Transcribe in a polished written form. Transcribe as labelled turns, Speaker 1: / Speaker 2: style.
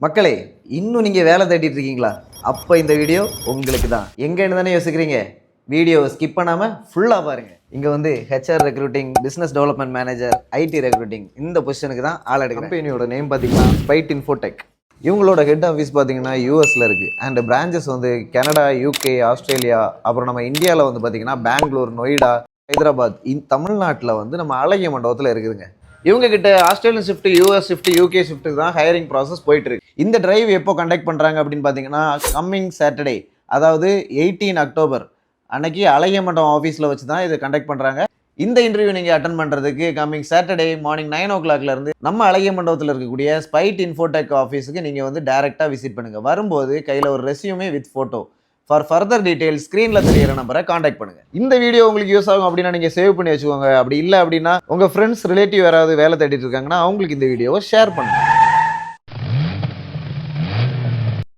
Speaker 1: மக்களே, இன்னும் நீங்கள் வேலை தேடிட்டு இருக்கீங்களா? அப்போ இந்த வீடியோ உங்களுக்கு தான். எங்கேன்னு தானே யோசிக்கிறீங்க? வீடியோவை ஸ்கிப் பண்ணாமல் ஃபுல்லாக பாருங்கள். இங்கே வந்து HR recruiting, business development manager, IT recruiting இந்த பொசிஷனுக்கு தான் ஆள் எடுக்கும். கம்பெனியோட நேம் பார்த்தீங்கன்னா ஸ்பைட் இன்ஃபோடெக். இவங்களோட ஹெட் ஆஃபீஸ் பார்த்தீங்கன்னா யூஎஸில் இருக்குது. அண்ட் பிரான்ச்சஸ் வந்து கனடா, யூகே, ஆஸ்திரேலியா, அப்புறம் நம்ம இந்தியாவில் வந்து பார்த்தீங்கன்னா பெங்களூர், நொய்டா, ஹைதராபாத், தமிழ்நாட்டில் வந்து நம்ம அழகிய மண்டபத்தில் இருக்குதுங்க. இவங்க கிட்ட Australian shift, US shift, UK ஷிஃப்ட்டுக்கு தான் ஹையரிங் ப்ராசஸ் போயிட்டு இருக்கு. இந்த டிரைவ் எப்போ கண்டக்ட் பண்ணுறாங்க அப்படின்னு பார்த்தீங்கன்னா கம்மிங் சாட்டர்டே, அதாவது 18 அக்டோபர் அன்னைக்கு அழகிய மண்டபம் ஆஃபீஸில் வச்சு தான் இதை கண்டக்ட் பண்ணுறாங்க. இந்த இன்டர்வியூ நீங்கள் அட்டன் பண்ணுறதுக்கு கம்மிங் சாட்டர்டே மார்னிங் 9 o'clock இருந்து நம்ம அழகிய மண்டபத்தில் இருக்கக்கூடிய ஸ்பைட் இன்ஃபோடெக் ஆஃபீஸுக்கு நீங்கள் வந்து டேரெக்டாக விசிட் பண்ணுங்கள். வரும்போது கையில் ஒரு resume with photo. For further details ஸ்க்ரீனில் தெரியிற நம்பரை காண்டாக்ட் பண்ணுங்கள். இந்த வீடியோ உங்களுக்கு யூஸ் ஆகும் அப்படின்னா நீங்கள் சேவ் பண்ணி வச்சுக்கோங்க. அப்படி இல்லை அப்படின்னா உங்கள் ஃப்ரெண்ட்ஸ், ரிலேட்டிவ் யாராவது வேலை தேடிட்டு இருக்காங்கன்னா அவங்களுக்கு இந்த வீடியோவை ஷேர் பண்ணுங்கள்.